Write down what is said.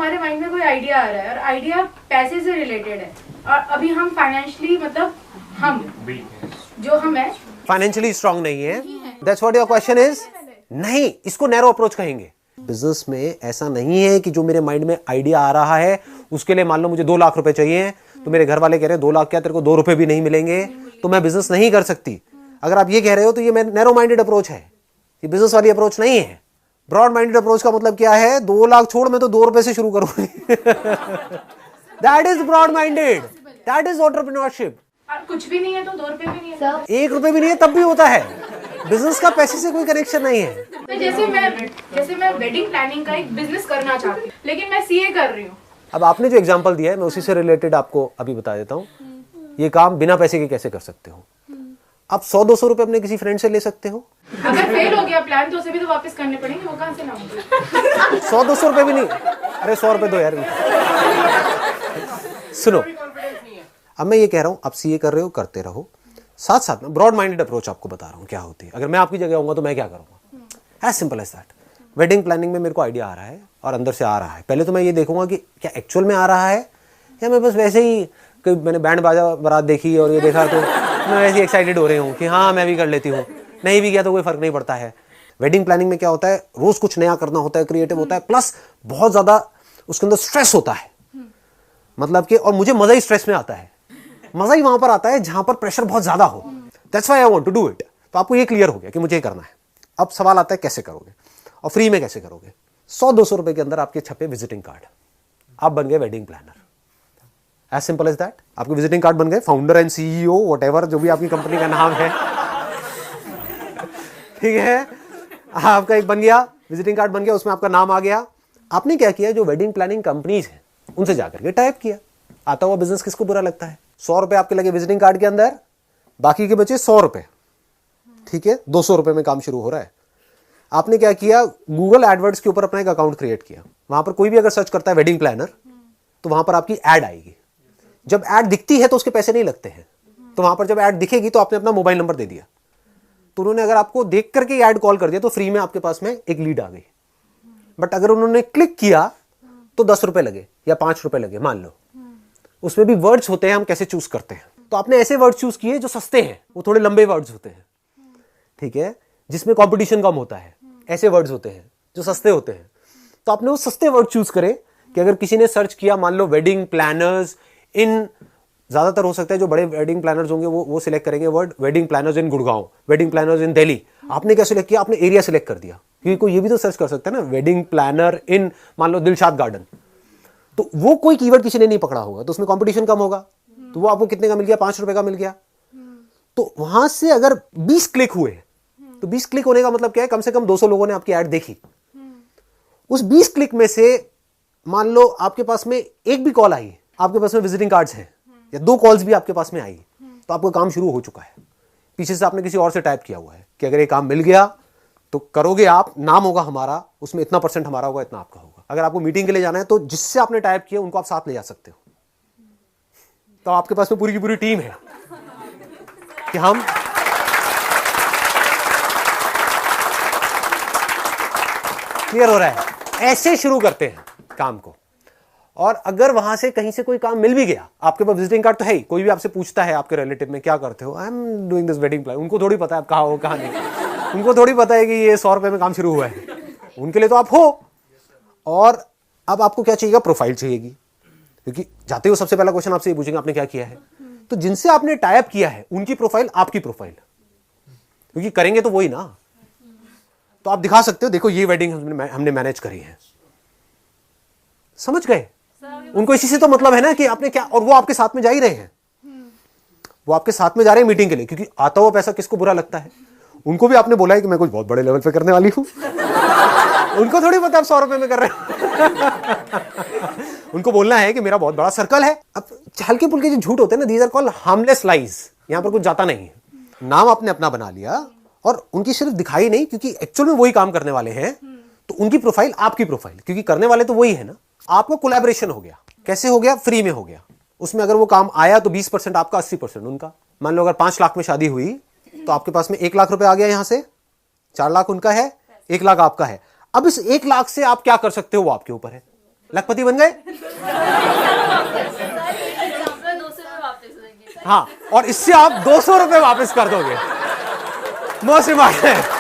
हमारे माइंड में कोई आइडिया आ रहा है और आइडिया पैसे से रिलेटेड है और अभी हम फाइनेंशियली मतलब हम है फाइनेंशियली स्ट्रांग नहीं है, that's what your question is. नहीं, इसको नैरो अप्रोच कहेंगे। बिजनेस में ऐसा नहीं है कि जो मेरे माइंड में आइडिया आ रहा है उसके लिए मान लो मुझे 2 लाख रुपए चाहिए, तो मेरे घर वाले कह रहे हैं 2 लाख क्या, तेरे को 2 रुपए भी नहीं मिलेंगे तो मैं बिजनेस नहीं कर सकती। अगर आप ये कह रहे हो तो ये नैरो माइंडेड अप्रोच है, ये बिजनेस वाली अप्रोच नहीं है। ब्रॉड माइंडेड अप्रोच का मतलब क्या है, 2 लाख छोड़ मैं तो 2 रुपए से शुरू करूंगी। That is broad minded, that is entrepreneurship. कुछ भी नहीं है तो 2 रुपए भी नहीं है, 1 रुपए भी नहीं है तब भी होता है। बिजनेस का पैसे से कोई कनेक्शन नहीं है। तो जैसे मैं वेडिंग प्लानिंग का एक बिजनेस करना चाहती हूँ लेकिन मैं सीए कर रही हूँ। अब आपने जो एग्जांपल दिया है मैं उसी से रिलेटेड आपको अभी बता देता हूँ। ये काम बिना पैसे के कैसे कर सकते हो। आप 100-200 रुपए अपने किसी फ्रेंड से ले सकते हो। अगर फेल हो गया प्लान तो उसे भी तो वापस करने पड़ेंगे, वो कहाँ से लाऊंगी। 100-200 रुपए भी नहीं, अरे 100 रुपए दो यार। सुनो, अब मैं ये कह रहा हूं आप सीए कर रहे हो, करते रहो, साथ साथ में ब्रॉड माइंडेड अप्रोच आपको बता रहा हूं क्या होती है। अगर मैं आपकी जगह होऊंगा तो मैं क्या करूंगा, as simple as that. Wedding planning में मेरे को आइडिया आ रहा है और अंदर से आ रहा है, पहले तो मैं ये देखूंगा कि क्या एक्चुअल में आ रहा है या मैं बस वैसे ही कि मैंने बैंड बाजा बारात देखी और ये देखा तो मैं वैसे ही एक्साइटेड हो रही हूँ कि हाँ मैं भी कर लेती हूँ, नहीं भी किया तो कोई फर्क नहीं पड़ता है। वेडिंग प्लानिंग में क्या होता है, रोज कुछ नया करना होता है, क्रिएटिव होता है, प्लस बहुत ज्यादा उसके अंदर स्ट्रेस होता है। मतलब कि और मुझे मजा ही स्ट्रेस में आता है, मजा ही वहां पर आता है जहां पर प्रेशर बहुत ज्यादा हो। That's why I want to do it. तो आपको ये क्लियर हो गया कि मुझे ये करना है। अब सवाल आता है कैसे करोगे और फ्री में कैसे करोगे। 100-200 रुपए के अंदर आपके छपे विजिटिंग कार्ड, आप बन गए wedding planner. As simple as that. आपके विजिटिंग कार्ड बन गए, फाउंडर एंड सीईओ व्हाटएवर जो भी आपकी कंपनी का नाम है, ठीक है, आपका एक बन गया विजिटिंग कार्ड, बन गया, उसमें आपका नाम आ गया। आपने क्या किया, जो वेडिंग प्लानिंग कंपनीज है उनसे जाकर के टाइप किया। आता हुआ बिजनेस किसको बुरा लगता है। 100 रुपए आपके लगे विजिटिंग कार्ड के अंदर, बाकी के बचे 100 रुपए, ठीक है, 200 रुपए में काम शुरू हो रहा है। आपने क्या किया, गूगल एडवर्ड्स के ऊपर अपना एक अकाउंट क्रिएट किया। वहां पर कोई भी अगर सर्च करता है वेडिंग प्लानर तो वहां पर आपकी एड आएगी। जब एड दिखती है तो उसके पैसे नहीं लगते हैं, तो वहां पर जब एड दिखेगी तो आपने अपना मोबाइल नंबर दे दिया, तो उन्होंने अगर आपको देख करके ऐड कॉल कर दिया तो फ्री में आपके पास में एक लीड आ गई। बट अगर उन्होंने क्लिक किया तो 10 रुपए लगे या 5 रुपए लगे मान लो। उसमें भी वर्ड्स होते हैं, हम कैसे चूज करते हैं। तो आपने ऐसे वर्ड्स चूज किए जो सस्ते हैं, वो थोड़े लंबे वर्ड्स होते हैं, ठीक है, जिसमें कंपटीशन कम होता है। ऐसे वर्ड्स होते हैं जो सस्ते होते हैं, तो आपने वो सस्ते वर्ड चूज करे कि अगर किसी ने सर्च किया मान लो वेडिंग प्लानर्स इन, ज्यादातर हो सकता है जो बड़े वेडिंग प्लानर्स होंगे वो सिलेक्ट करेंगे वर्ड वेडिंग प्लानर्स इन गुड़गांव, वेडिंग प्लानर्स इन दिल्ली। आपने क्या सिलेक्ट किया, आपने एरिया सिलेक्ट कर दिया, क्योंकि कोई ये भी तो सर्च कर सकता है ना वेडिंग प्लानर इन मान लो दिलशाद गार्डन, तो वो कोई कीवर्ड किसी ने नहीं पकड़ा होगा, तो उसमें कंपटीशन कम होगा, तो वो आपको कितने का मिल गया, 5 रुपए का मिल गया। तो वहां से अगर 20 क्लिक हुए तो 20 क्लिक होने का मतलब क्या है, कम से कम 200 लोगों ने आपकी ऐड देखी। उस 20 क्लिक में से मान लो आपके पास में एक भी कॉल आई, आपके पास में विजिटिंग कार्ड्स हैं या 2 कॉल्स भी आपके पास में आई, तो आपका काम शुरू हो चुका है। पीछे से आपने किसी और से टाइप किया हुआ है कि अगर ये काम मिल गया तो करोगे आप, नाम होगा हमारा, उसमें इतना % हमारा होगा, इतना आपका होगा। अगर आपको मीटिंग के लिए जाना है तो जिससे आपने टाइप किया उनको आप साथ ले जा सकते हो। तो आपके पास में पूरी की पूरी टीम है कि हम क्लियर हो रहा है, ऐसे शुरू करते हैं काम को। और अगर वहां से कहीं से कोई काम मिल भी गया, आपके पास विजिटिंग कार्ड तो है ही, कोई भी आपसे पूछता है आपके रिलेटिव में क्या करते हो, I am doing this wedding plan, उनको थोड़ी पता है आप कहाँ हो कहाँ नहीं, उनको थोड़ी पता है कि ये 100 रुपए में काम शुरू हुआ है, उनके लिए तो आप हो। और अब आपको क्या चाहिएगा, प्रोफाइल चाहिएगी, क्योंकि जाते हो सबसे पहला क्वेश्चन आपसे ये पूछेंगे आपने क्या किया है। तो जिनसे आपने टाइप किया है उनकी प्रोफाइल आपकी प्रोफाइल, क्योंकि करेंगे तो वही ना, तो आप दिखा सकते हो देखो ये वेडिंग हमने मैनेज करी है। समझ गए, उनको इसी से तो मतलब है ना कि आपने क्या, और वो आपके साथ में जा ही रहे हैं, वो आपके साथ में जा रहे हैं मीटिंग के लिए, क्योंकि आता हुआ पैसा किसको बुरा लगता है। उनको भी आपने बोला है कि मैं कुछ बहुत बड़े लेवल पे करने वाली हूं, उनको थोड़ी पता आप 100 रुपए में कर रहे हैं। उनको बोलना है कि मेरा बहुत बड़ा सर्कल है। अब हल्के फुल्के जो झूठ होते हैं ना, these are called harmless lies, यहां पर कुछ जाता नहीं है। नाम आपने अपना बना लिया और उनकी सिर्फ दिखाई नहीं, क्योंकि एक्चुअल में वही काम करने वाले हैं, तो उनकी प्रोफाइल आपकी प्रोफाइल, क्योंकि करने वाले तो वही है ना। आपको कोलैबोरेशन हो गया, कैसे हो गया, फ्री में हो गया। उसमें अगर वो काम आया तो 20% आपका, 80% उनका। मान लो अगर 5 लाख में शादी हुई तो आपके पास में 1 लाख रुपए आ गया, यहां से 4 लाख उनका है, 1 लाख आपका है। अब इस 1 लाख से आप क्या कर सकते हो वो आपके ऊपर है। लखपति बन गए। हाँ, और इससे आप 200 रुपए वापस कर दोगे। Most important